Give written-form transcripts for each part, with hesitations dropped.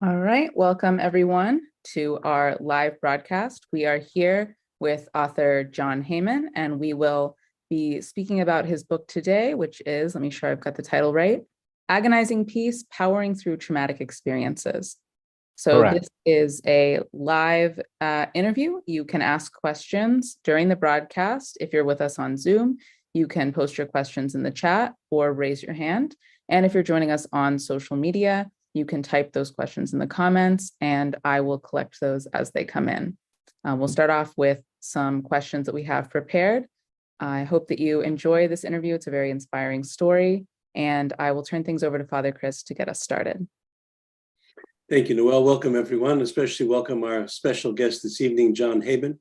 All right, welcome everyone to our live broadcast. We are here with author Jon Heymann, and we will be speaking about his book today, which is, let me make sure I've got the title right, Agonizing Peace, Powering Through Traumatic Experiences. So Correct. This is a live interview. You can ask questions during the broadcast. If you're with us on Zoom, you can post your questions in the chat or raise your hand. And if you're joining us on social media, you can type those questions in the comments and I will collect those as they come in. We'll start off with some questions that we have prepared. I hope that you enjoy this interview. It's a very inspiring story, and I will turn things over to Father Chris to get us started. Thank you, Noelle. Welcome, everyone. Especially welcome our special guest this evening, Jon Heymann.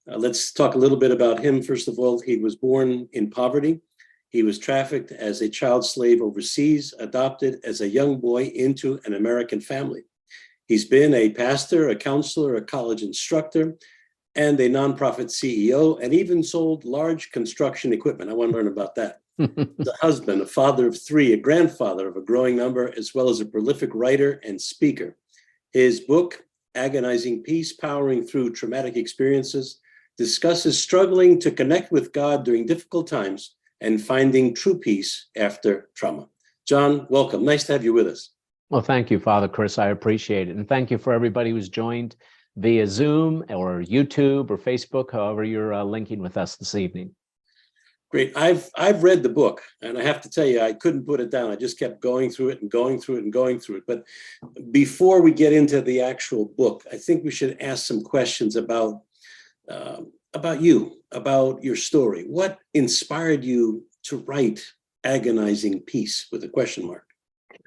Let's talk a little bit about him. First of all, he was born in poverty. He was trafficked as a child slave overseas, adopted as a young boy into an American family. He's been a pastor, a counselor, a college instructor, and a nonprofit CEO, and even sold large construction equipment. I want to learn about that. He's a husband, a father of three, a grandfather of a growing number, as well as a prolific writer and speaker. His book, Agonizing Peace, Powering Through Traumatic Experiences, discusses struggling to connect with God during difficult times and finding true peace after trauma. Jon, welcome. Nice to have you with us. Well, thank you, Father Chris. I appreciate it. And thank you for everybody who's joined via Zoom or YouTube or Facebook, however you're linking with us this evening. Great. I've read the book, and I have to tell you, I couldn't put it down. I just kept going through it and going through it and going through it. But before we get into the actual book, I think we should ask some questions about you, about your story. What inspired you to write Agonizing Peace with a question mark?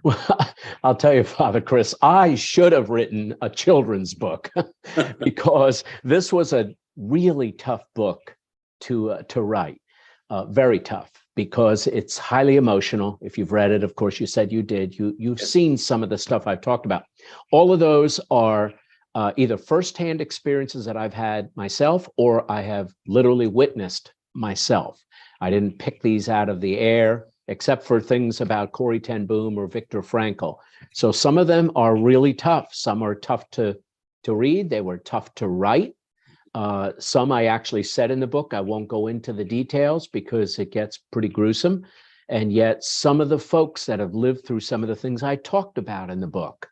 Well, I'll tell you, Father Chris, I should have written a children's book because this was a really tough book to write. Very tough because it's highly emotional. If you've read it, of course, you said you did. You've seen some of the stuff I've talked about. All of those are either firsthand experiences that I've had myself, or I have literally witnessed myself. I didn't pick these out of the air, except for things about Corrie ten Boom or Viktor Frankl. So some of them are really tough. Some are tough to read. They were tough to write. Some I actually said in the book. I won't go into the details because it gets pretty gruesome. And yet some of the folks that have lived through some of the things I talked about in the book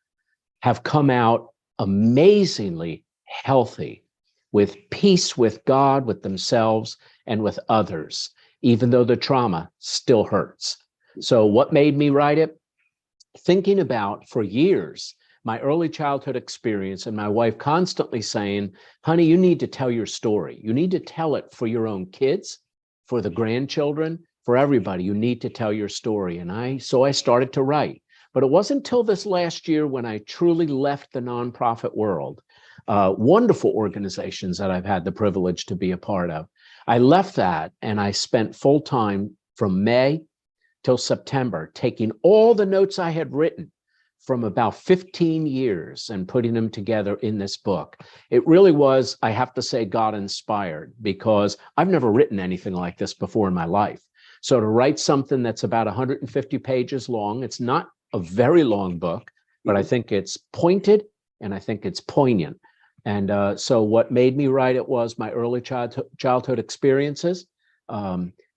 have come out amazingly healthy, with peace with God, with themselves, and with others, even though the trauma still hurts. So what made me write it? Thinking about, for years, my early childhood experience, and my wife constantly saying, honey, you need to tell your story. You need to tell it for your own kids, for the grandchildren, for everybody. You need to tell your story. And so I started to write. But it wasn't until this last year when I truly left the nonprofit world, wonderful organizations that I've had the privilege to be a part of. I left that and I spent full time from May till September, taking all the notes I had written from about 15 years and putting them together in this book. It really was, I have to say, God inspired, because I've never written anything like this before in my life. So to write something that's about 150 pages long, it's not a very long book, but I think it's pointed and I think it's poignant. And so what made me write it was my early childhood experiences,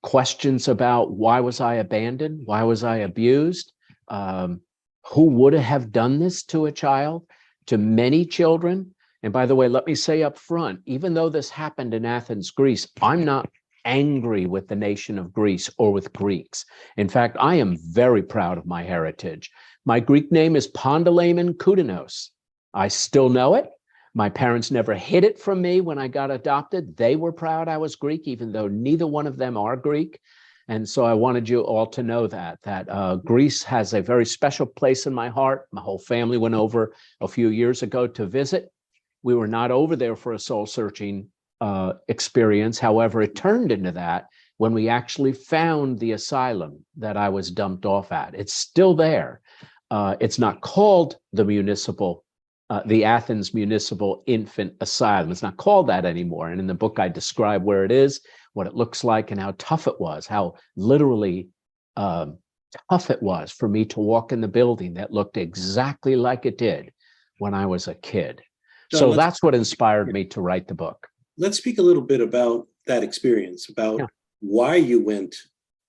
questions about why was I abandoned? Why was I abused? Who would have done this to a child, to many children? And by the way, let me say up front, even though this happened in Athens, Greece, I'm not angry with the nation of Greece or with Greeks. In fact, I am very proud of my heritage. My Greek name is Pondelaimon Koudinos. I still know it. My parents never hid it from me when I got adopted. They were proud I was Greek, even though neither one of them are Greek. And so I wanted you all to know that Greece has a very special place in my heart. My whole family went over a few years ago to visit. We were not over there for a soul-searching experience. However, it turned into that when we actually found the asylum that I was dumped off at. It's still there. It's not called the Athens Municipal Infant Asylum. It's not called that anymore. And in the book, I describe where it is, what it looks like, and how tough it was, how literally tough it was for me to walk in the building that looked exactly like it did when I was a kid. John, So that's what inspired me to write the book. Let's speak a little bit about that experience, about why you went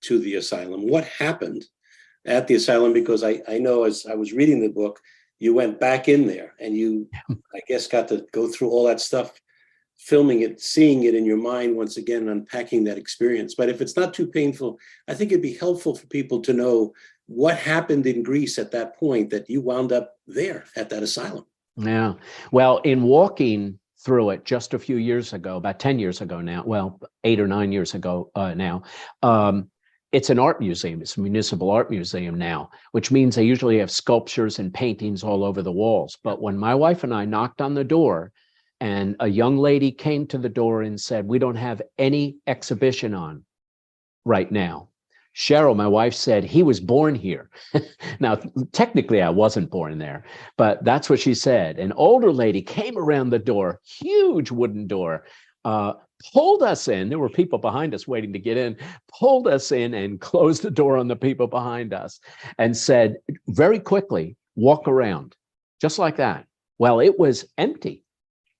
to the asylum, what happened at the asylum, because I know as I was reading the book, you went back in there and you, I guess, got to go through all that stuff, filming it, seeing it in your mind once again, unpacking that experience. But if it's not too painful, I think it'd be helpful for people to know what happened in Greece at that point that you wound up there at that asylum. Yeah. Well, in walking through it just a few years ago, about 10 years ago now, well, 8 or 9 years ago now, it's an art museum. It's a municipal art museum now, which means they usually have sculptures and paintings all over the walls. But when my wife and I knocked on the door and a young lady came to the door and said, "We don't have any exhibition on right now." Cheryl, my wife, said, "He was born here." Now, technically, I wasn't born there, but that's what she said. An older lady came around the door, huge wooden door, pulled us in. There were people behind us waiting to get in, pulled us in and closed the door on the people behind us and said, very quickly, "Walk around," just like that. Well, it was empty.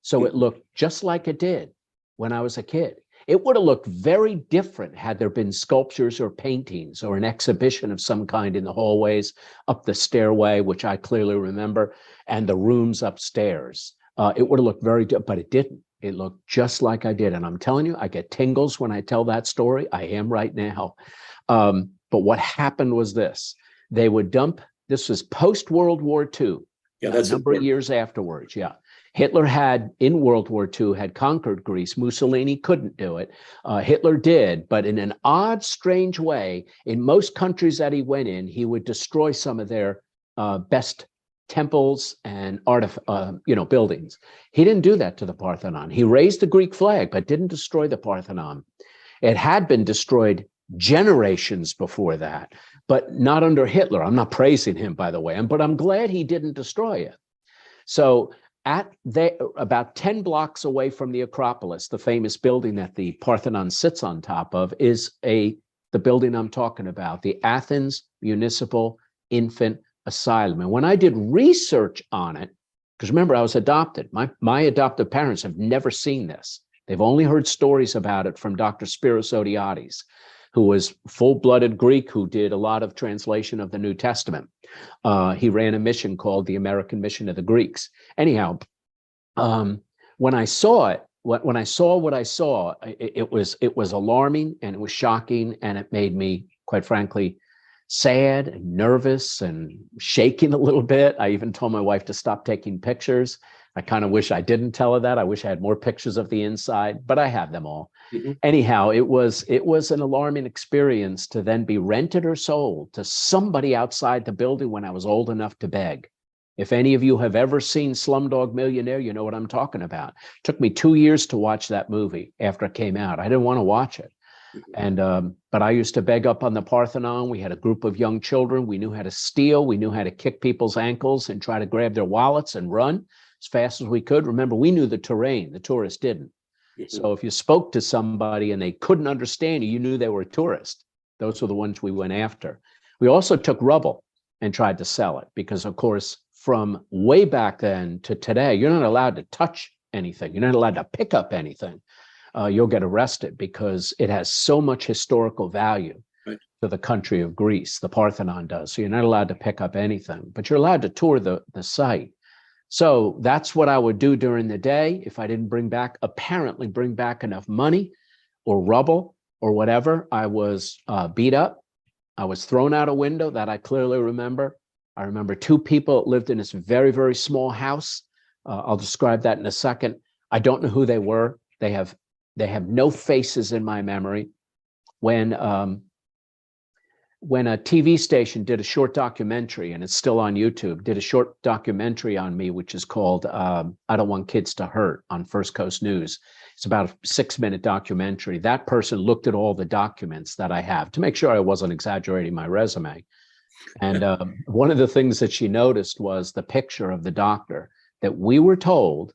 So it looked just like it did when I was a kid. It would have looked very different had there been sculptures or paintings or an exhibition of some kind in the hallways, up the stairway, which I clearly remember, and the rooms upstairs. It would have looked very different, but it didn't. It looked just like I did. And I'm telling you, I get tingles when I tell that story. I am right now. But what happened was this. They would dump, this was post-World War II. Yeah, that's a number of years afterwards. Yeah. Hitler had, in World War II, had conquered Greece. Mussolini couldn't do it. Hitler did, but in an odd, strange way, in most countries that he went in, he would destroy some of their best temples and buildings. He didn't do that to the Parthenon. He raised the Greek flag, but didn't destroy the Parthenon. It had been destroyed generations before that, but not under Hitler. I'm not praising him, by the way, but I'm glad he didn't destroy it. So about 10 blocks away from the Acropolis, the famous building that the Parthenon sits on top of, is the building I'm talking about, the Athens Municipal Infant Asylum. And when I did research on it, because remember, I was adopted. My adoptive parents have never seen this. They've only heard stories about it from Dr. Spiros Odiatis, who was full-blooded Greek, who did a lot of translation of the New Testament. He ran a mission called the American Mission of the Greeks. Anyhow, when I saw it, when I saw what I saw, it was alarming and it was shocking, and it made me, quite frankly, sad and nervous and shaking a little bit. I even told my wife to stop taking pictures. I kind of wish I didn't tell her that. I wish I had more pictures of the inside, but I have them all. Mm-hmm. Anyhow, it was an alarming experience to then be rented or sold to somebody outside the building when I was old enough to beg. If any of you have ever seen Slumdog Millionaire, you know what I'm talking about. It took me 2 years to watch that movie after it came out. I didn't want to watch it. And but I used to beg up on the Parthenon. We had a group of young children. We knew how to steal. We knew how to kick people's ankles and try to grab their wallets and run as fast as we could. Remember, we knew the terrain. The tourists didn't. So if you spoke to somebody and they couldn't understand you, you knew they were a tourist. Those were the ones we went after. We also took rubble and tried to sell it because, of course, from way back then to today, you're not allowed to touch anything. You're not allowed to pick up anything. You'll get arrested because it has so much historical value to the country of Greece. The Parthenon does. So you're not allowed to pick up anything, but you're allowed to tour the site. So that's what I would do during the day if I didn't bring back enough money or rubble or whatever. I was beat up. I was thrown out a window, that I clearly remember. I remember 2 people that lived in this very, very small house. I'll describe that in a second. I don't know who they were. They have no faces in my memory. When a TV station did a short documentary, and it's still on YouTube, did a short documentary on me, which is called I Don't Want Kids to Hurt, on First Coast News. It's about a 6-minute documentary. That person looked at all the documents that I have to make sure I wasn't exaggerating my resume. And one of the things that she noticed was the picture of the doctor that we were told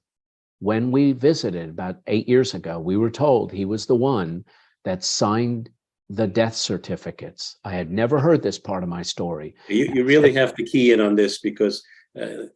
when we visited about 8 years ago. We were told he was the one that signed the death certificates. I had never heard this part of my story. You really have to key in on this, because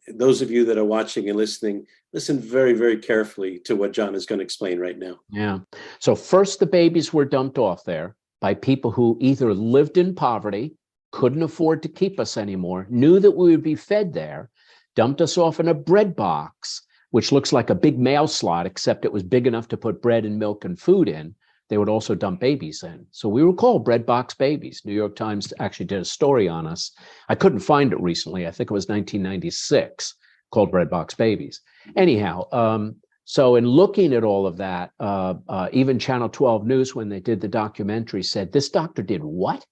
Those of you that are watching and listening, listen very, very carefully to what Jon is going to explain right now. Yeah. So first, the babies were dumped off there by people who either lived in poverty, couldn't afford to keep us anymore, knew that we would be fed there, dumped us off in a bread box, which looks like a big mail slot, except it was big enough to put bread and milk and food in. They would also dump babies in. So we were called bread box babies. New York Times actually did a story on us. I couldn't find it recently. I think it was 1996, called bread box babies. Anyhow, so in looking at all of that, even Channel 12 News, when they did the documentary, said, "This doctor did what?"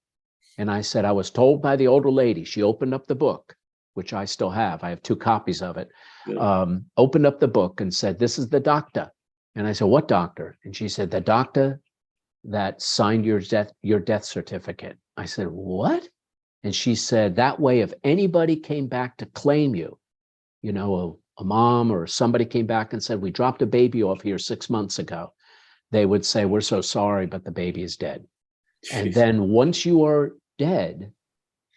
And I said, "I was told by the older lady." She opened up the book, which I still have. I have 2 copies of it. Opened up the book and said, "This is the doctor." And I said, "What doctor?" And she said, "The doctor that signed your death certificate." I said, "What?" And she said, "That way, if anybody came back to claim you, you know, a mom or somebody came back and said, 'We dropped a baby off here 6 months ago,' they would say, 'We're so sorry, but the baby is dead.' And then once you are dead,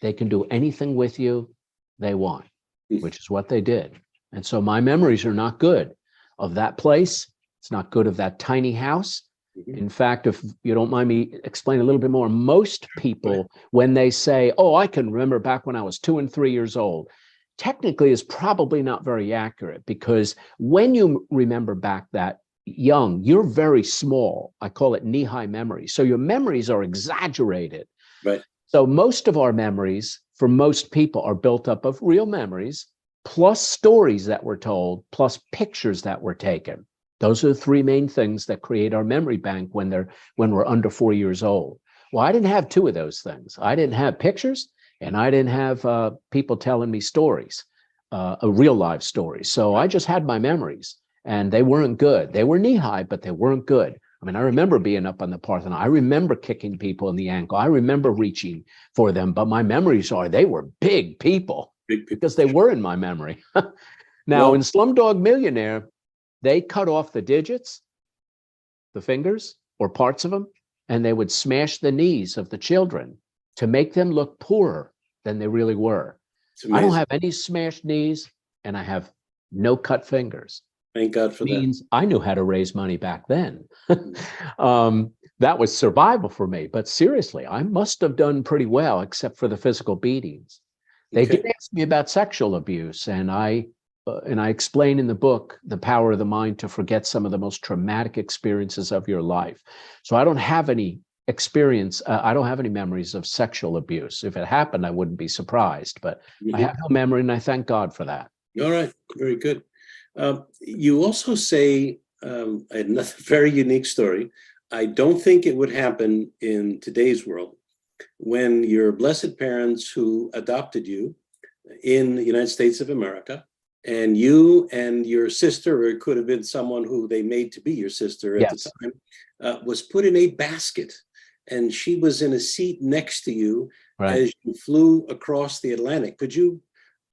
they can do anything with you they want," which is what they did. And so my memories are not good of that place. It's not good of that tiny house. In fact, if you don't mind me explain a little bit more, most people, when they say, "Oh, I can remember back when I was 2 and 3 years old," technically is probably not very accurate, because when you remember back that young, you're very small. I call it knee-high memory. So your memories are exaggerated. Right. So most of our memories, for most people, are built up of real memories, plus stories that were told, plus pictures that were taken. Those are the 3 main things that create our memory bank when we're under 4 years old. Well, I didn't have 2 of those things. I didn't have pictures, and I didn't have people telling me stories, real life stories. So I just had my memories, and they weren't good. They were knee-high, but they weren't good. I mean, I remember being up on the Parthenon. I remember kicking people in the ankle. I remember reaching for them, but my memories are they were big people, because they were in my memory. Now, in Slumdog Millionaire, they cut off the digits, the fingers, or parts of them, and they would smash the knees of the children to make them look poorer than they really were. I don't have any smashed knees, and I have no cut fingers. Thank God for that. Means I knew how to raise money back then. That was survival for me. But seriously, I must have done pretty well, except for the physical beatings. They did ask me about sexual abuse, and I explain in the book the power of the mind to forget some of the most traumatic experiences of your life. So I don't have any experience. I don't have any memories of sexual abuse. If it happened, I wouldn't be surprised. But I have no memory, and I thank God for that. All right, very good. You also say another very unique story. I don't think it would happen in today's world, when your blessed parents who adopted you in the United States of America, and you and your sister, or it could have been someone who they made to be your sister at the time, was put in a basket, and she was in a seat next to you as you flew across the Atlantic. Could you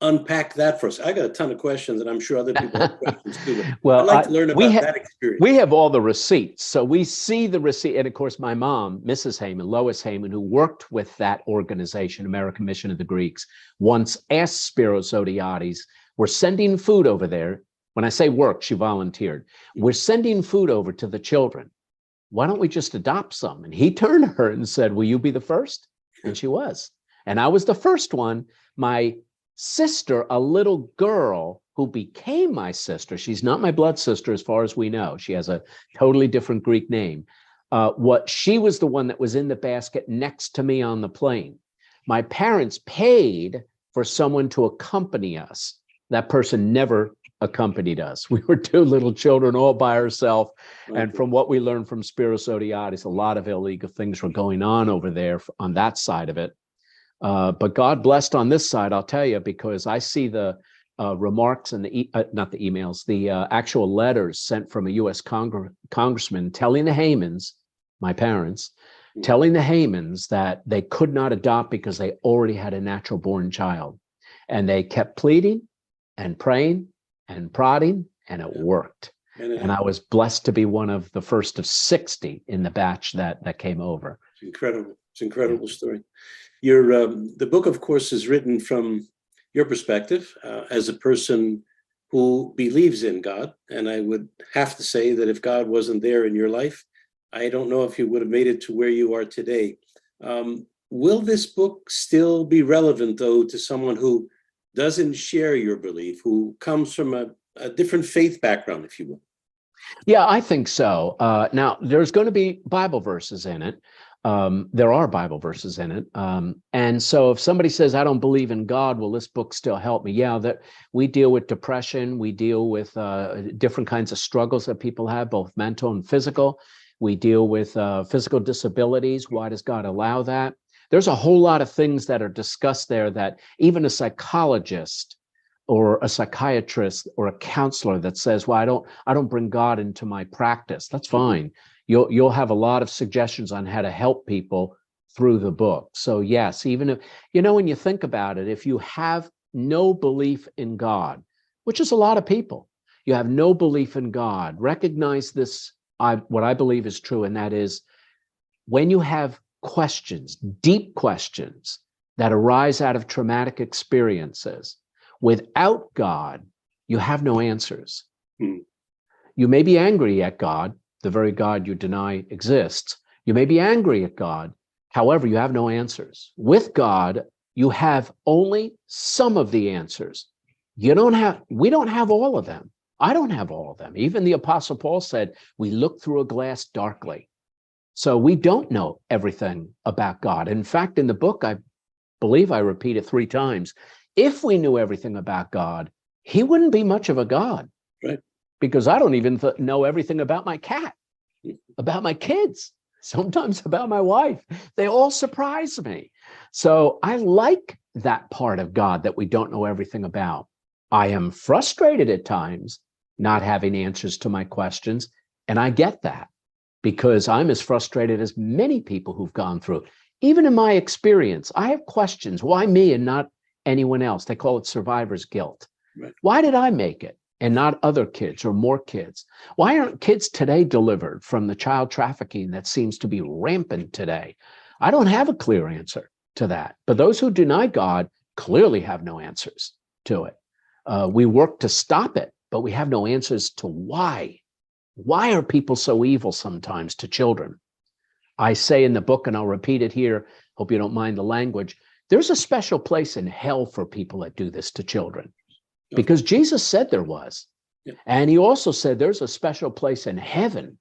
unpack that for us? I got a ton of questions, and I'm sure other people have questions too. Well, I'd like to learn about that experience. We have all the receipts. So we see the receipt. And of course, my mom, Mrs. Heymann, Lois Heymann, who worked with that organization, American Mission of the Greeks, once asked Spiros Zodhiates, "We're sending food over there." When I say work, she volunteered. "We're sending food over to the children. Why don't we just adopt some?" And he turned to her and said, "Will you be the first?" And she was. And I was the first one. My sister, a little girl who became my sister, she's not my blood sister as far as we know. She has a totally different Greek name. She was the one that was in the basket next to me on the plane. My parents paid for someone to accompany us. That person never accompanied us. We were 2 little children all by ourselves. And from what we learned from Spiros Zodhiates, a lot of illegal things were going on over there on that side of it. But God blessed on this side, I'll tell you, because I see the remarks and not the emails, the actual letters sent from a U.S. congressman telling the Heymans, my parents, telling the Heymans that they could not adopt because they already had a natural born child. And they kept pleading and praying and prodding, and it worked. And I was blessed to be one of the first of 60 in the batch that came over. It's incredible. It's an incredible story. The book, of course, is written from your perspective as a person who believes in God. And I would have to say that if God wasn't there in your life, I don't know if you would have made it to where you are today. Will this book still be relevant, though, to someone who doesn't share your belief, who comes from a different faith background, if you will? Yeah, I think so. Now, there's going to be Bible verses in it. There are Bible verses in it. And so if somebody says, I don't believe in God, will this book still help me? Yeah, that we deal with depression. We deal with different kinds of struggles that people have, both mental and physical. We deal with physical disabilities. Why does God allow that? There's a whole lot of things that are discussed there that even a psychologist or a psychiatrist or a counselor that says, well, I don't bring God into my practice. That's fine. You'll have a lot of suggestions on how to help people through the book. So yes, even if, when you think about it, if you have no belief in God, which is a lot of people, you have no belief in God, recognize this, what I believe is true, and that is when you have questions, deep questions that arise out of traumatic experiences, without God, you have no answers. You may be angry at God, the very God you deny exists. You may be angry at God. However, you have no answers. With God, you have only some of the answers. We don't have all of them. I don't have all of them. Even the Apostle Paul said, we look through a glass darkly. So we don't know everything about God. In fact, in the book, I believe I repeat it 3 times. If we knew everything about God, he wouldn't be much of a God. Right. Because I don't even know everything about my cat, about my kids, sometimes about my wife. They all surprise me. So I like that part of God that we don't know everything about. I am frustrated at times not having answers to my questions. And I get that because I'm as frustrated as many people who've gone through. Even in my experience, I have questions. Why me and not anyone else? They call it survivor's guilt. Right. Why did I make it and not other kids or more kids? Why aren't kids today delivered from the child trafficking that seems to be rampant today? I don't have a clear answer to that. But those who deny God clearly have no answers to it. We work to stop it, but we have no answers to why. Why are people so evil sometimes to children? I say in the book, and I'll repeat it here, hope you don't mind the language, there's a special place in hell for people that do this to children. Because Jesus said there was. Yeah. And he also said there's a special place in heaven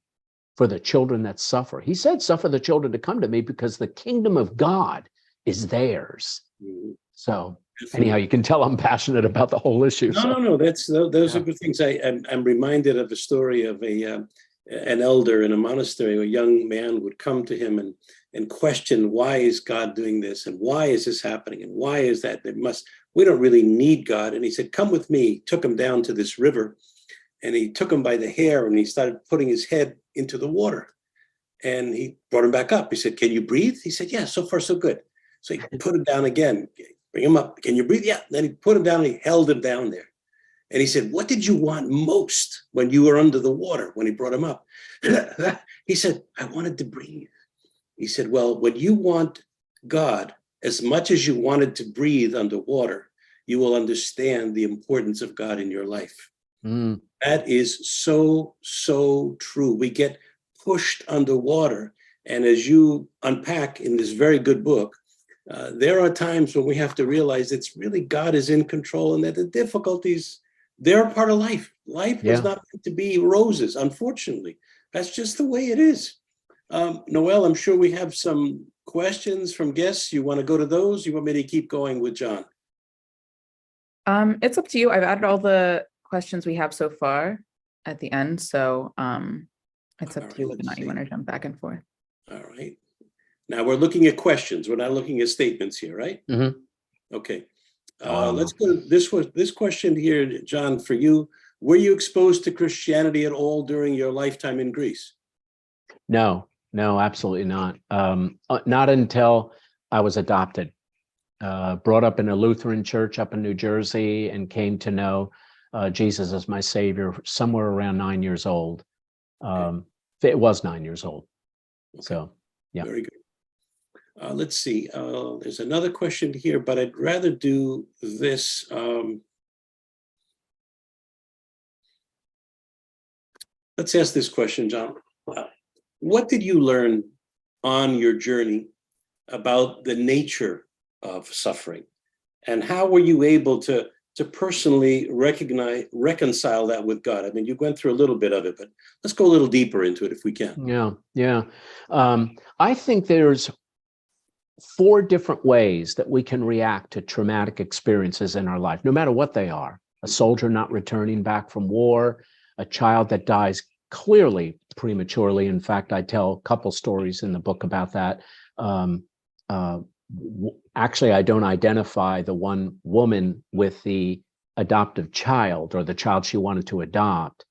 for the children that suffer. He said, suffer the children to come to me because the kingdom of God is theirs. Mm-hmm. So anyhow, you can tell I'm passionate about the whole issue. No. Those are good things. I'm reminded of a story of an elder in a monastery. A young man would come to him and question, why is God doing this? And why is this happening? And why is that? We don't really need God. And he said, come with me. He took him down to this river and he took him by the hair and he started putting his head into the water. And he brought him back up. He said, can you breathe? He said, yeah, so far so good. So he put him down again, bring him up. Can you breathe? Yeah. Then he put him down and he held him down there. And he said, what did you want most when you were under the water, when he brought him up? He said, I wanted to breathe. He said, well, when you want God as much as you wanted to breathe underwater, you will understand the importance of God in your life. Mm. That is so, so true. We get pushed underwater. And as you unpack in this very good book, there are times when we have to realize it's really God is in control and that the difficulties, they're a part of life. Life is not meant to be roses, unfortunately. That's just the way it is. Noel, I'm sure we have some questions from guests. You want to go to those? You want me to keep going with John? It's up to you. I've added all the questions we have so far at the end. So it's up to you whether or not you want to jump back and forth. All right. Now we're looking at questions. We're not looking at statements here, right? Mm-hmm. Okay. Let's go to this question here, John, for you. Were you exposed to Christianity at all during your lifetime in Greece? No, absolutely not. Not until I was adopted. Brought up in a Lutheran church up in New Jersey and came to know Jesus as my Savior somewhere around 9 years old. It was 9 years old. Okay. So, yeah. Very good. Let's see. There's another question here, but I'd rather do this. Let's ask this question, Jon. What did you learn on your journey about the nature of suffering? And how were you able to personally reconcile that with God? I mean, you went through a little bit of it, but let's go a little deeper into it if we can. Yeah. I think there's 4 different ways that we can react to traumatic experiences in our life, no matter what they are. A soldier not returning back from war, a child that dies clearly prematurely. In fact, I tell a couple stories in the book about that. Actually, I don't identify the one woman with the adoptive child or the child she wanted to adopt.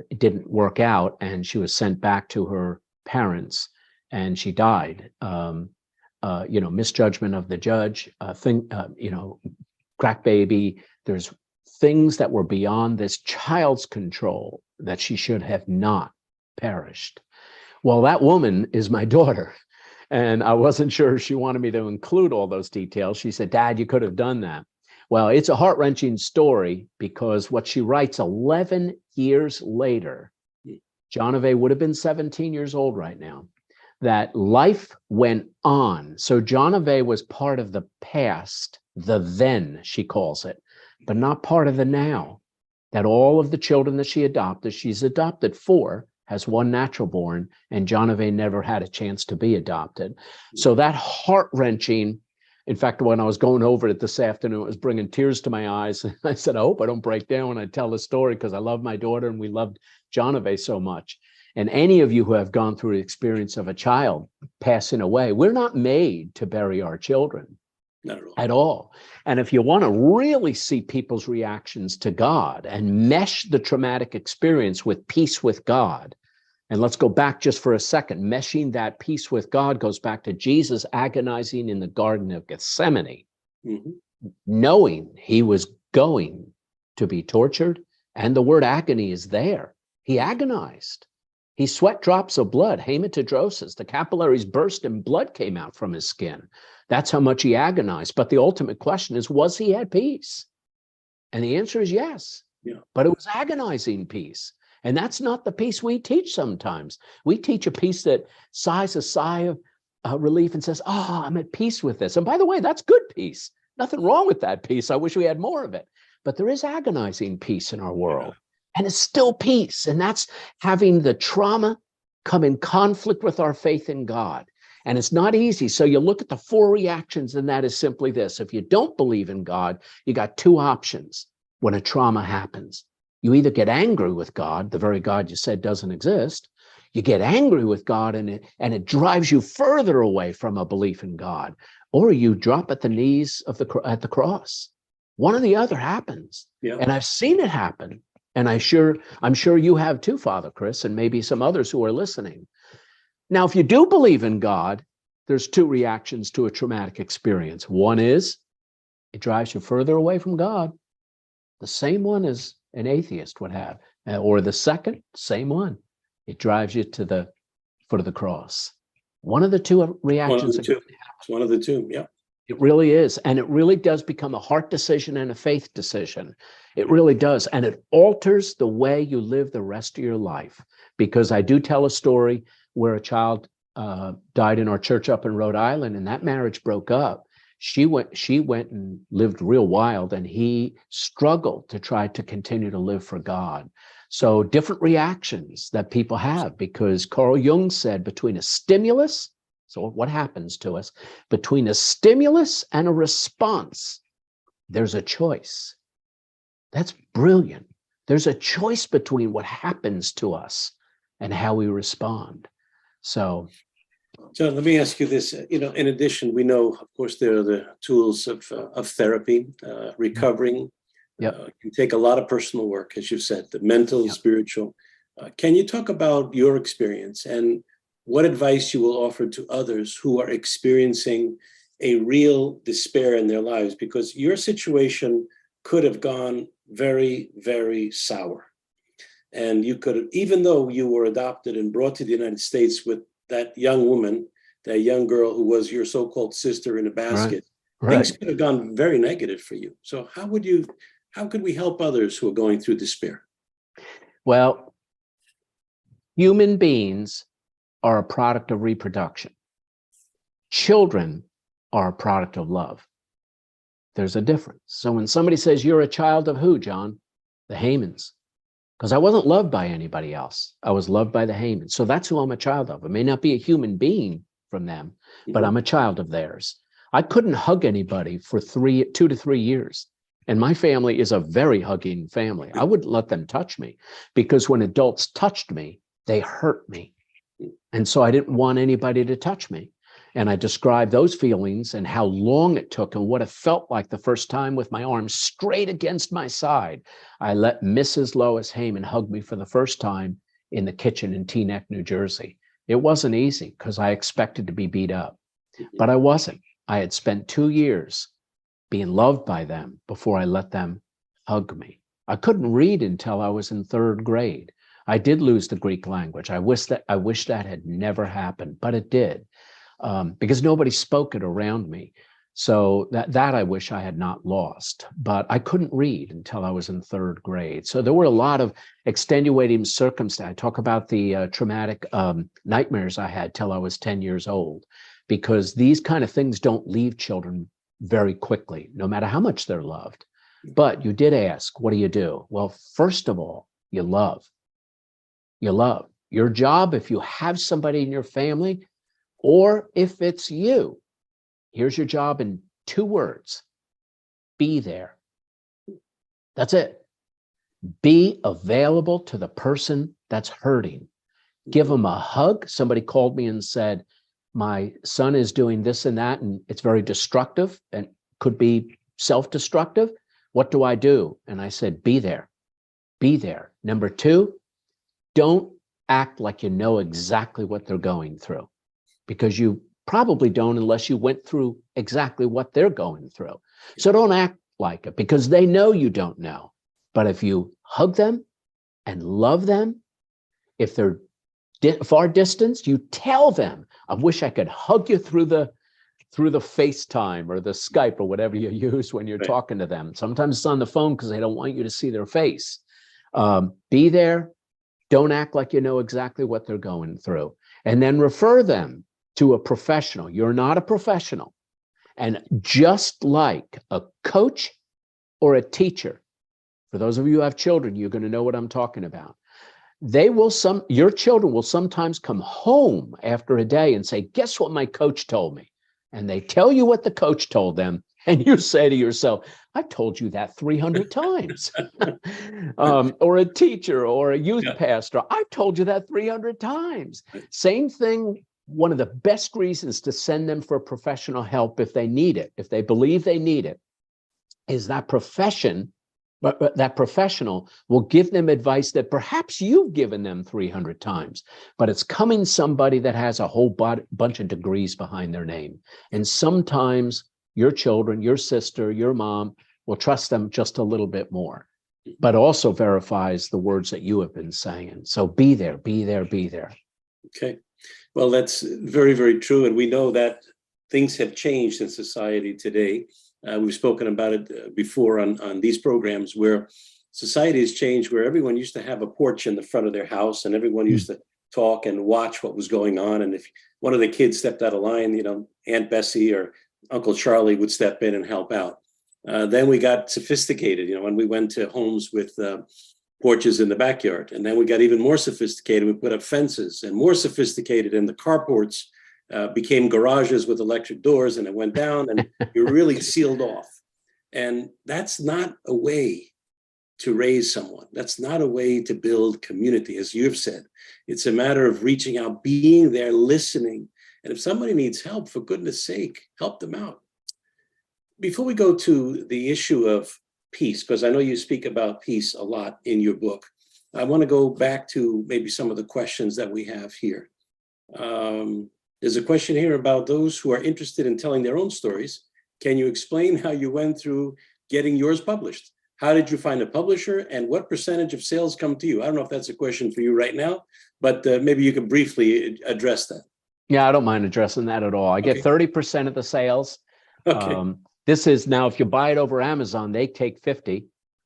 It didn't work out, and she was sent back to her parents, and she died. Misjudgment of the judge, crack baby. There's things that were beyond this child's control that she should have not perished. Well, that woman is my daughter. And I wasn't sure she wanted me to include all those details. She said, Dad, you could have done that. Well, it's a heart-wrenching story because what she writes 11 years later, Jonave would have been 17 years old right now, that life went on. So Jonave was part of the past, the then, she calls it, but not part of the now. That all of the children that she adopted, she's adopted 4, has 1 natural born, and Jonave never had a chance to be adopted. So that heart-wrenching, in fact, when I was going over it this afternoon, it was bringing tears to my eyes. I said, I hope I don't break down when I tell the story, because I love my daughter and we loved Jonave so much. And any of you who have gone through the experience of a child passing away, we're not made to bury our children. Not at all. At all. And if you want to really see people's reactions to God and mesh the traumatic experience with peace with God, and let's go back just for a second, meshing that peace with God goes back to Jesus agonizing in the Garden of Gethsemane, knowing he was going to be tortured. And the word agony is there. He agonized. He sweat drops of blood, hematidrosis. The capillaries burst and blood came out from his skin. That's how much he agonized. But the ultimate question is, was he at peace? And the answer is yes. Yeah. But it was agonizing peace. And that's not the peace we teach sometimes. We teach a peace that sighs a sigh of relief and says, I'm at peace with this. And by the way, that's good peace. Nothing wrong with that peace. I wish we had more of it. But there is agonizing peace in our world. And it's still peace. And that's having the trauma come in conflict with our faith in God. And it's not easy. So you look at the 4 reactions, and that is simply this. If you don't believe in God, you got 2 options when a trauma happens. You either get angry with God, the very God you said doesn't exist. You get angry with God, and it drives you further away from a belief in God. Or you drop at the knees of at the cross. One or the other happens. Yeah. And I've seen it happen. And I'm sure you have too, Father Chris, and maybe some others who are listening. Now, if you do believe in God, there's 2 reactions to a traumatic experience. One is it drives you further away from God. The same one as an atheist would have. Or the second, same one. It drives you to the foot of the cross. One of the 2 reactions. It's one of the 2, yeah. It really is. And it really does become a heart decision and a faith decision. It really does. And it alters the way you live the rest of your life. Because I do tell a story where a child died in our church up in Rhode Island, and that marriage broke up. She went and lived real wild, and he struggled to try to continue to live for God. So different reactions that people have, because Carl Jung said between a stimulus, so what happens to us, between a stimulus and a response, there's a choice. That's brilliant. There's a choice between what happens to us and how we respond. So, Jon, let me ask you this. In addition, we know, of course, there are the tools of therapy, recovering. Yep. Can take a lot of personal work, as you've said, the mental, spiritual. Can you talk about your experience and what advice you will offer to others who are experiencing a real despair in their lives? Because your situation could have gone very, very sour. And you could have, even though you were adopted and brought to the United States with that young woman that young girl who was your so-called sister in a basket, Right. things could have gone very negative for you. So how could we help others who are going through despair? Well, human beings are a product of reproduction. Children are a product of love. There's a difference. So when somebody says, you're a child of who, John? The Heymans. Because I wasn't loved by anybody else. I was loved by the Heymans. So that's who I'm a child of. I may not be a human being from them, but I'm a child of theirs. I couldn't hug anybody for 2 to 3 years. And my family is a very hugging family. I wouldn't let them touch me because when adults touched me, they hurt me. And so I didn't want anybody to touch me. And I described those feelings and how long it took and what it felt like the first time with my arms straight against my side. I let Mrs. Lois Heymann hug me for the first time in the kitchen in Teaneck, New Jersey. It wasn't easy because I expected to be beat up, but I wasn't. I had spent 2 years being loved by them before I let them hug me. I couldn't read until I was in 3rd grade. I did lose the Greek language. I wish that had never happened, but it did. Because nobody spoke it around me. So that I wish I had not lost, but I couldn't read until I was in 3rd grade. So there were a lot of extenuating circumstances. I talk about the traumatic nightmares I had till I was 10 years old, because these kind of things don't leave children very quickly, no matter how much they're loved. But you did ask, what do you do? Well, first of all, you love. You love. Your job, if you have somebody in your family, or if it's you, here's your job in 2 words: be there. That's it. Be available to the person that's hurting. Give them a hug. Somebody called me and said, my son is doing this and that, and it's very destructive and could be self-destructive. What do I do? And I said, be there. Be there. Number 2, don't act like you know exactly what they're going through, because you probably don't unless you went through exactly what they're going through. So don't act like it, because they know you don't know. But if you hug them and love them, if they're far distance, you tell them, I wish I could hug you through the FaceTime or the Skype or whatever you use when you're talking to them. Sometimes it's on the phone because they don't want you to see their face. Be there. Don't act like you know exactly what they're going through. And then refer them to a professional. You're not a professional. And just like a coach or a teacher, for those of you who have children, you're going to know what I'm talking about. Your children will sometimes come home after a day and say, guess what my coach told me? And they tell you what the coach told them. And you say to yourself, I told you that 300 times. Or a teacher or a youth pastor, I've told you that 300 times. Same thing. One of the best reasons to send them for professional help if they need it, if they believe they need it, is that that professional will give them advice that perhaps you've given them 300 times, but it's coming somebody that has a whole bunch of degrees behind their name. And sometimes your children, your sister, your mom will trust them just a little bit more, but also verifies the words that you have been saying. So be there, be there, be there. Okay. Well, that's very, very true. And we know that things have changed in society today. We've spoken about it before on these programs, where society has changed, where everyone used to have a porch in the front of their house and everyone used to talk and watch what was going on. And if one of the kids stepped out of line, Aunt Bessie or Uncle Charlie would step in and help out. Then we got sophisticated, when we went to homes with porches in the backyard. And then we got even more sophisticated. We put up fences, and more sophisticated, and the carports became garages with electric doors, and it went down and you're really sealed off. And that's not a way to raise someone. That's not a way to build community, as you've said. It's a matter of reaching out, being there, listening. And if somebody needs help, for goodness sake, help them out. Before we go to the issue of peace, because I know you speak about peace a lot in your book, I want to go back to maybe some of the questions that we have here. There's a question here about those who are interested in telling their own stories. Can you explain how you went through getting yours published? How did you find a publisher, and what percentage of sales come to you? I don't know if that's a question for you right now, but maybe you can briefly address that. Yeah, I don't mind addressing that at all. I get Okay. 30% of the sales. Okay. This is now, if you buy it over Amazon, they take 50,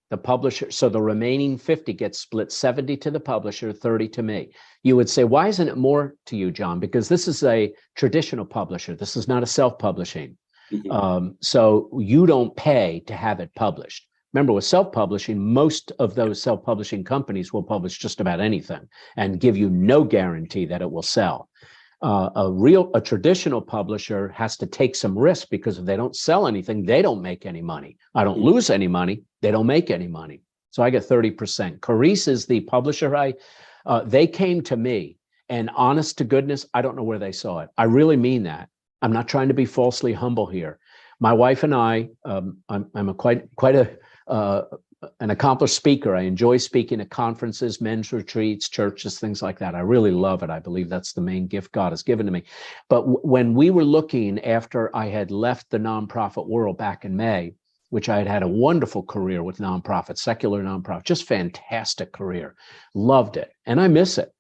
the publisher. So the remaining 50 gets split 70 to the publisher, 30 to me. You would say, why isn't it more to you, John? Because this is a traditional publisher. This is not a self-publishing. Mhm. So you don't pay to have it published. Remember, with self-publishing, most of those self-publishing companies will publish just about anything and give you no guarantee that it will sell. A traditional publisher has to take some risk, because if they don't sell anything, they don't make any money. I don't lose any money. They don't make any money. So I get 30%. Carice is the publisher. They came to me, and honest to goodness, I don't know where they saw it. I really mean that. I'm not trying to be falsely humble here. My wife and I, I'm quite an accomplished speaker. I enjoy speaking at conferences, men's retreats, churches, things like that. I really love it. I believe that's the main gift God has given to me. But when we were looking, after I had left the nonprofit world back in May, which I had had a wonderful career with nonprofits, secular nonprofit, just fantastic career, loved it, and I miss it.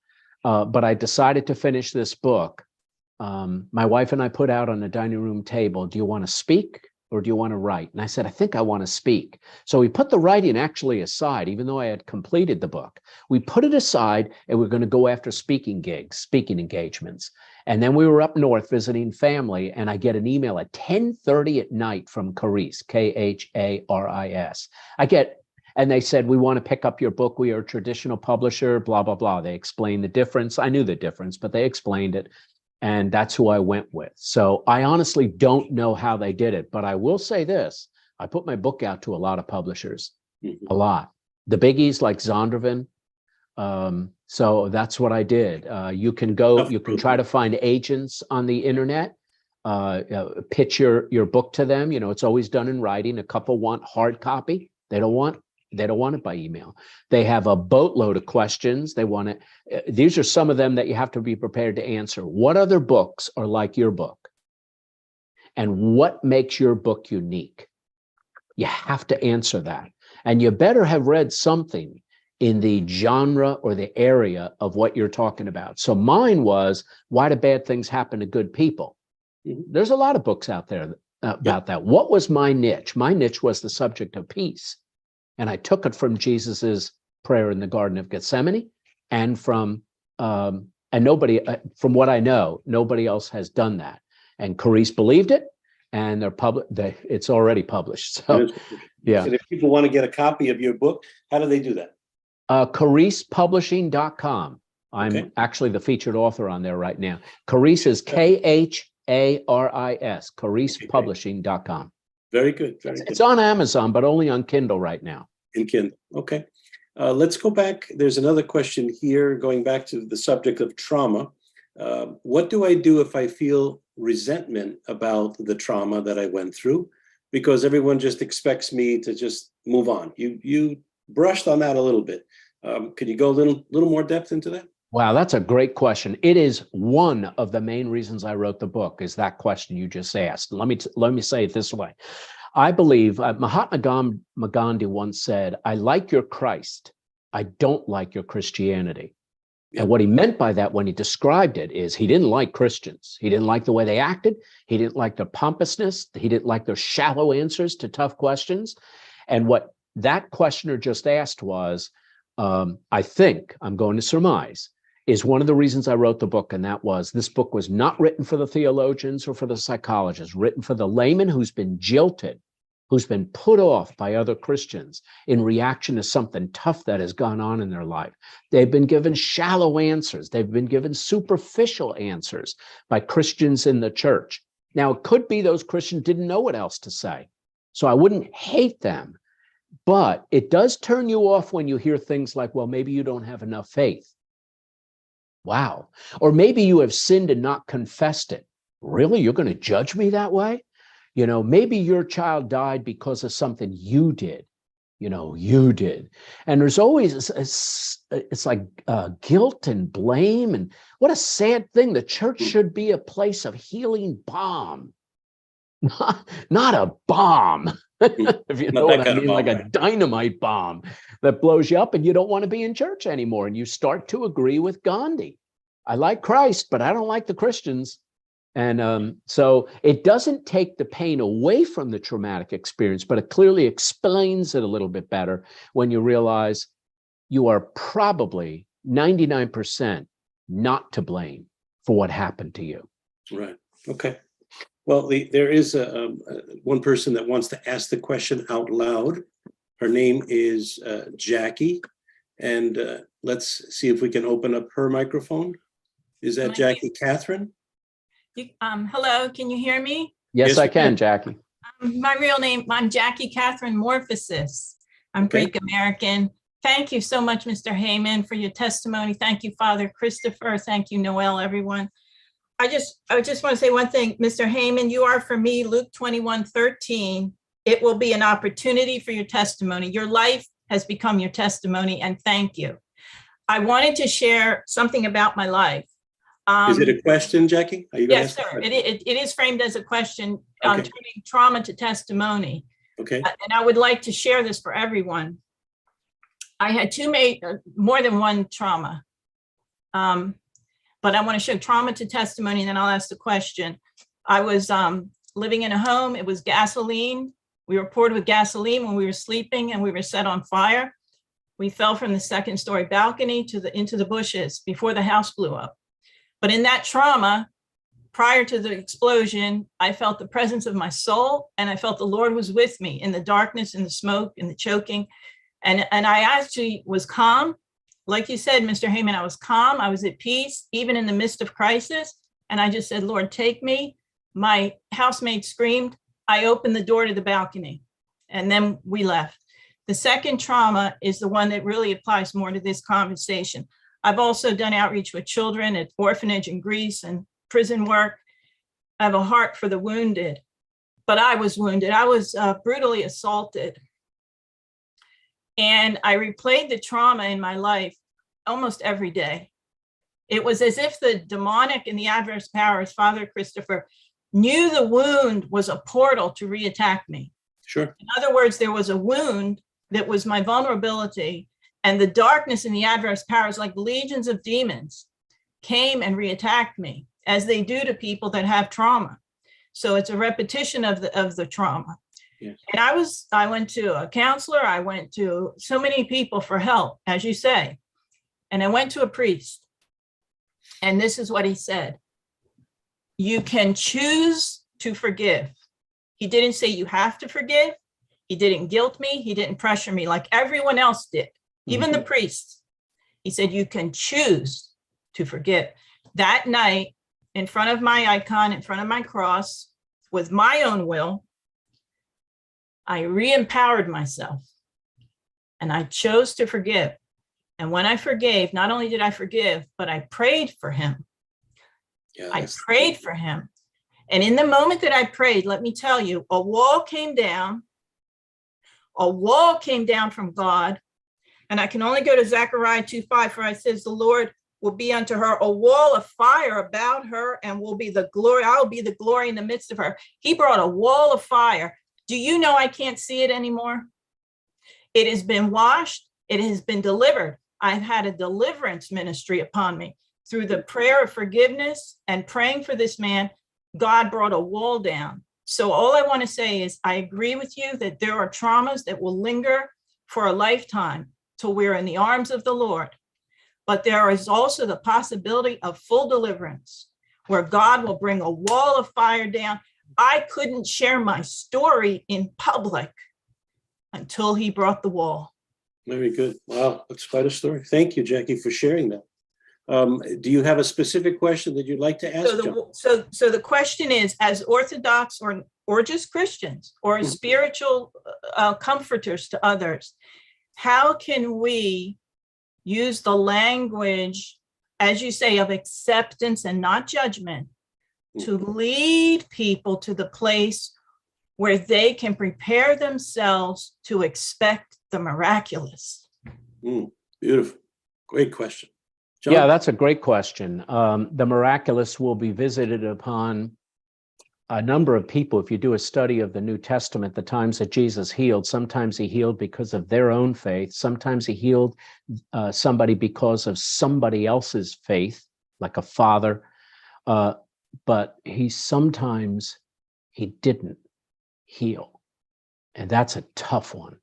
But I decided to finish this book. My wife and I put out on the dining room table, do you want to speak or do you want to write? And I said, I think I want to speak. So we put the writing actually aside, even though I had completed the book. We put it aside, and we're going to go after speaking gigs, speaking engagements. And then we were up north visiting family, and I get an email at 10:30 at night from Carice, Kharis. And they said, we want to pick up your book. We are a traditional publisher, blah, blah, blah. They explained the difference. I knew the difference, but they explained it. And that's who I went with. So I honestly don't know how they did it, but I will say this. I put my book out to a lot of publishers, a lot. The biggies like Zondervan. So that's what I did. You can try to find agents on the internet, pitch your book to them. You know, it's always done in writing. A couple want hard copy. They don't want it by email. They have a boatload of questions. They want it. These are some of them that you have to be prepared to answer. What other books are like your book? And what makes your book unique? You have to answer that. And you better have read something in the genre or the area of what you're talking about. So mine was, why do bad things happen to good people? There's a lot of books out there about that. What was my niche? My niche was the subject of peace. And I took it from Jesus's prayer in the Garden of Gethsemane, and from nobody, from what I know, nobody else has done that. And Carice believed it, and it's already published. So, yeah. And if people want to get a copy of your book, how do they do that? CaricePublishing.com. I'm actually the featured author on there right now. Carice is Kharis, CaricePublishing.com. Very good. Very good. It's on Amazon, but only on Kindle right now. In Kindle. Okay. Let's go back. There's another question here, going back to the subject of trauma. What do I do if I feel resentment about the trauma that I went through? Because everyone just expects me to just move on. You brushed on that a little bit. Could you go a little more depth into that? Wow, that's a great question. It is one of the main reasons I wrote the book, is that question you just asked. Let me say it this way. I believe Mahatma Gandhi once said, I like your Christ. I don't like your Christianity. Yeah. And what he meant by that when he described it is he didn't like Christians. He didn't like the way they acted. He didn't like their pompousness. He didn't like their shallow answers to tough questions. And what that questioner just asked was, I think, I'm going to surmise, is one of the reasons I wrote the book. And that was, this book was not written for the theologians or for the psychologists, written for the layman who's been jilted, who's been put off by other Christians in reaction to something tough that has gone on in their life. They've been given shallow answers. They've been given superficial answers by Christians in the church. Now, it could be those Christians didn't know what else to say. So I wouldn't hate them, but it does turn you off when you hear things like, well, maybe you don't have enough faith. Wow. Or maybe you have sinned and not confessed it. Really? You're going to judge me that way? You know, maybe your child died because of something you did. You did. And there's always, it's like guilt and blame. And what a sad thing. The church should be a place of healing balm, not a bomb. If you know what I mean, like a dynamite bomb that blows you up and you don't want to be in church anymore. And you start to agree with Gandhi. I like Christ, but I don't like the Christians. And so it doesn't take the pain away from the traumatic experience, but it clearly explains it a little bit better when you realize you are probably 99% not to blame for what happened to you. Right. Okay. Well, there is one person that wants to ask the question out loud. Her name is Jackie. And let's see if we can open up her microphone. Is that Jackie Catherine? Hello, can you hear me? Yes, I can, Jackie. My real name, I'm Jackie Catherine Morphosis. I'm Greek American. Thank you so much, Mr. Heymann, for your testimony. Thank you, Father Christopher. Thank you, Noel, everyone. I just want to say one thing, Mr. Heymann, you are for me, Luke 21:13. It will be an opportunity for your testimony. Your life has become your testimony, and thank you. I wanted to share something about my life. Is it a question, Jackie? Are you yes, sir. It is framed as a question on turning trauma to testimony. Okay. And I would like to share this for everyone. I had more than one trauma. But I want to show trauma to testimony, and then I'll ask the question. I was living in a home. It was gasoline. We were poured with gasoline when we were sleeping, and we were set on fire. We fell from the second-story balcony into the bushes before the house blew up. But in that trauma, prior to the explosion, I felt the presence of my soul, and I felt the Lord was with me in the darkness, in the smoke, in the choking. And I actually was calm. Like you said, Mr. Heymann, I was calm. I was at peace, even in the midst of crisis. And I just said, Lord, take me. My housemate screamed. I opened the door to the balcony, and then we left. The second trauma is the one that really applies more to this conversation. I've also done outreach with children at orphanage in Greece and prison work. I have a heart for the wounded, but I was wounded. I was brutally assaulted. And I replayed the trauma in my life almost every day. It was as if the demonic and the adverse powers, Father Christopher, knew the wound was a portal to reattack me. Sure. In other words, there was a wound that was my vulnerability, and the darkness and the adverse powers, like legions of demons, came and reattacked me, as they do to people that have trauma. So it's a repetition of the trauma. Yes. And I went to a counselor. I went to so many people for help, as you say. And I went to a priest. And this is what he said. You can choose to forgive. He didn't say you have to forgive. He didn't guilt me. He didn't pressure me like everyone else did, even the priests. He said, you can choose to forgive. That night, in front of my icon, in front of my cross, with my own will, I re-empowered myself, and I chose to forgive. And when I forgave, not only did I forgive, but I prayed for him. Yeah, I prayed for him. And in the moment that I prayed, let me tell you, a wall came down. A wall came down from God. And I can only go to Zechariah 2:5, for it says, the Lord will be unto her a wall of fire about her, and will be the glory. I will be the glory in the midst of her. He brought a wall of fire. Do you know I can't see it anymore? It has been washed. It has been delivered. I've had a deliverance ministry upon me. Through the prayer of forgiveness and praying for this man, God brought a wall down. So all I want to say is I agree with you that there are traumas that will linger for a lifetime till we're in the arms of the Lord. But there is also the possibility of full deliverance, where God will bring a wall of fire down. I couldn't share my story in public until he brought the wall. Very good. Wow, that's quite a story. Thank you, Jackie, for sharing that. Do you have a specific question that you'd like to ask? So the question is, as Orthodox or just Christians or as spiritual comforters to others, how can we use the language, as you say, of acceptance and not judgment to lead people to the place where they can prepare themselves to expect the miraculous? Beautiful. Great question. John? Yeah, that's a great question. The miraculous will be visited upon a number of people. If you do a study of the New Testament, the times that Jesus healed, sometimes he healed because of their own faith. Sometimes he healed somebody because of somebody else's faith. like a father, but he didn't heal. And that's a tough one.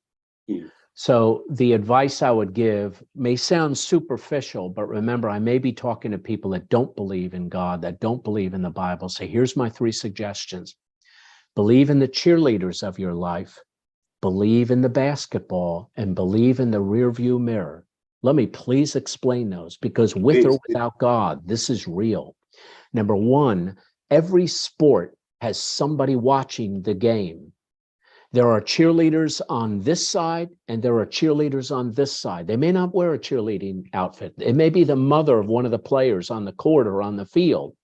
Hmm. So the advice I would give may sound superficial, but remember, I may be talking to people that don't believe in God, that don't believe in the Bible. So here's my 3 suggestions. Believe in the cheerleaders of your life, believe in the basketball, and believe in the rearview mirror. Let me please explain those, because with or without God, this is real. Number 1, every sport has somebody watching the game. There are cheerleaders on this side and there are cheerleaders on this side. They may not wear a cheerleading outfit. It may be the mother of one of the players on the court or on the field.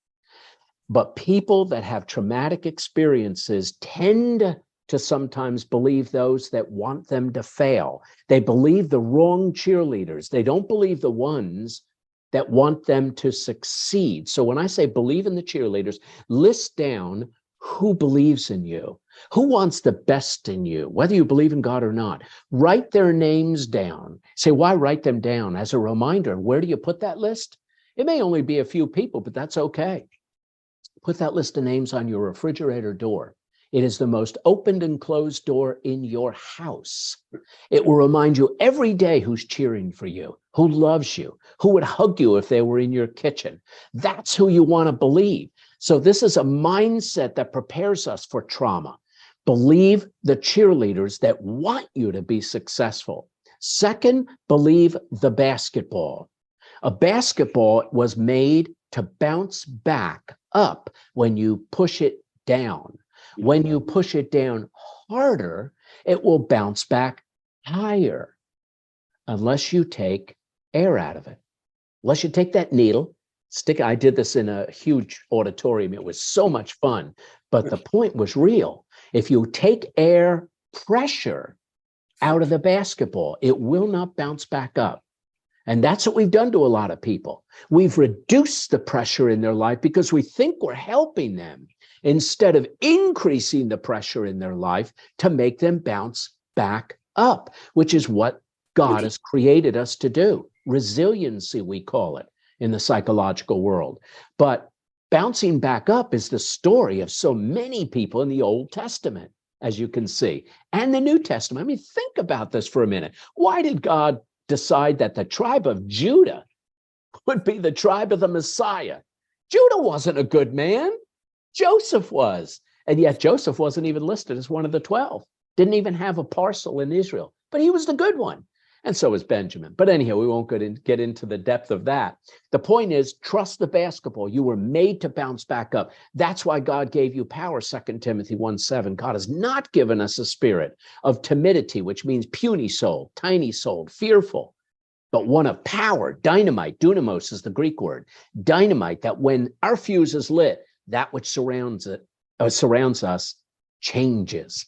But people that have traumatic experiences tend to sometimes believe those that want them to fail. They believe the wrong cheerleaders. They don't believe the ones that want them to succeed. So when I say believe in the cheerleaders, list down who believes in you, who wants the best in you, whether you believe in God or not. Write their names down. Say, why write them down? As a reminder, where do you put that list? It may only be a few people, but that's okay. Put that list of names on your refrigerator door. It is the most opened and closed door in your house. It will remind you every day who's cheering for you, who loves you, who would hug you if they were in your kitchen. That's who you want to believe. So this is a mindset that prepares us for trauma. Believe the cheerleaders that want you to be successful. Second, believe the basketball. A basketball was made to bounce back up when you push it down. When you push it down harder, it will bounce back higher, unless you take air out of it. Unless you take that needle, stick it. I did this in a huge auditorium. It was so much fun, but the point was real. If you take air pressure out of the basketball, it will not bounce back up. And that's what we've done to a lot of people. We've reduced the pressure in their life because we think we're helping them, instead of increasing the pressure in their life to make them bounce back up, which is what God has created us to do. Resiliency, we call it in the psychological world. But bouncing back up is the story of so many people in the Old Testament, as you can see, and the New Testament. I mean, think about this for a minute. Why did God decide that the tribe of Judah would be the tribe of the Messiah? Judah wasn't a good man. Joseph was. And yet Joseph wasn't even listed as one of the 12. Didn't even have a parcel in Israel, but he was the good one. And so is Benjamin. But anyhow, we won't get into the depth of that. The point is, trust the basketball. You were made to bounce back up. That's why God gave you power, 2 Timothy 1:7. God has not given us a spirit of timidity, which means puny soul, tiny soul, fearful, but one of power, dynamite. Dunamos is the Greek word. Dynamite, that when our fuse is lit, that which surrounds us changes.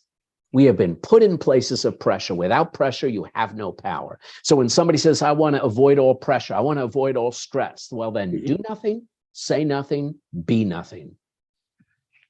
We have been put in places of pressure. Without pressure, you have no power. So when somebody says, I want to avoid all pressure, I want to avoid all stress, well then do nothing, say nothing, be nothing.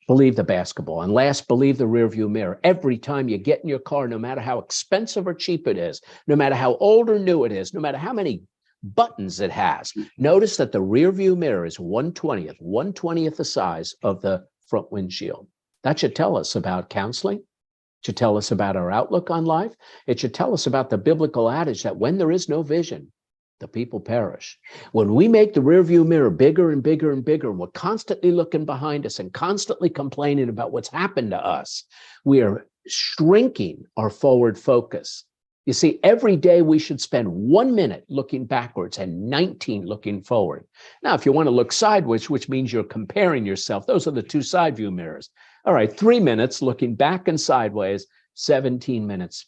Believe the basketball. And last, believe the rearview mirror. Every time you get in your car, no matter how expensive or cheap it is, no matter how old or new it is, no matter how many buttons it has, notice that the rearview mirror is 1/20th the size of the front windshield. That should tell us about counseling. It should tell us about our outlook on life. It should tell us about the biblical adage that when there is no vision, the people perish. When we make the rearview mirror bigger and bigger and bigger, we're constantly looking behind us and constantly complaining about what's happened to us, we are shrinking our forward focus. You see, every day we should spend 1 minute looking backwards and 19 looking forward. Now, if you want to look sideways, which means you're comparing yourself, those are the 2 side view mirrors. All right, 3 minutes looking back and sideways, 17 minutes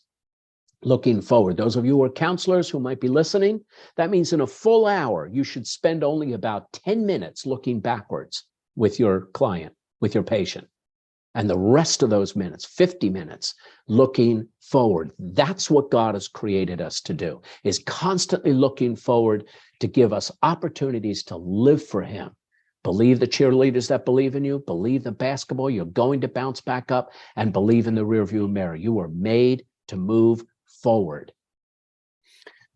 looking forward. Those of you who are counselors who might be listening, that means in a full hour, you should spend only about 10 minutes looking backwards with your client, with your patient. And the rest of those minutes, 50 minutes, looking forward. That's what God has created us to do, is constantly looking forward to give us opportunities to live for him. Believe the cheerleaders that believe in you, believe the basketball, you're going to bounce back up, and believe in the rearview mirror. You were made to move forward.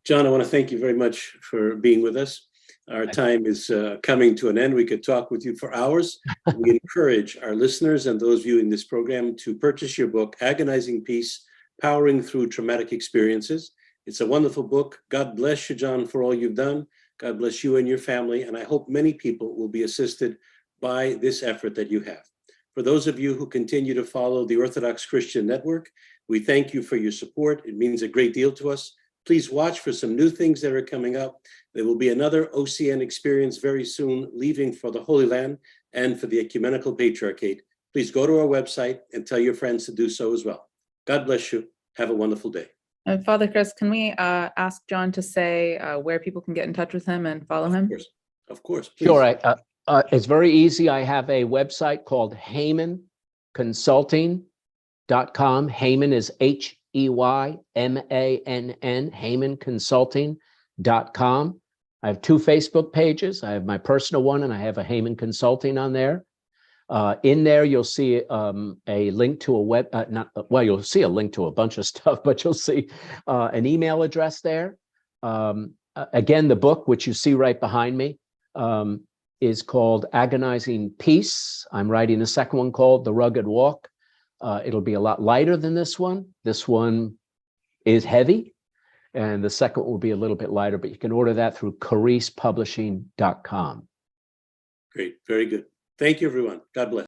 John, I want to thank you very much for being with us. Our time is coming to an end. We could talk with you for hours. We encourage our listeners and those viewing this program to purchase your book, Agonizing Peace, Powering Through Traumatic Experiences. It's a wonderful book. God bless you, Jon, for all you've done. God bless you and your family. And I hope many people will be assisted by this effort that you have. For those of you who continue to follow the Orthodox Christian Network, we thank you for your support. It means a great deal to us. Please watch for some new things that are coming up. There will be another OCN experience very soon, leaving for the Holy Land and for the Ecumenical Patriarchate. Please go to our website and tell your friends to do so as well. God bless you. Have a wonderful day. Father Chris, can we ask Jon to say where people can get in touch with him and follow him? Of course. Please. Sure. It's very easy. I have a website called Heymann Consulting.com. Heymann is Heymann, HeymanConsulting.com. I have 2 Facebook pages. I have my personal one and I have a Heymann Consulting on there. In there, you'll see a link to a you'll see a link to a bunch of stuff, but you'll see an email address there. Again, the book, which you see right behind me, is called Agonizing Peace. I'm writing a second one called The Rugged Walk. It'll be a lot lighter than this one. This one is heavy, and the second will be a little bit lighter, but you can order that through CarisPublishing.com. Great. Very good. Thank you, everyone. God bless.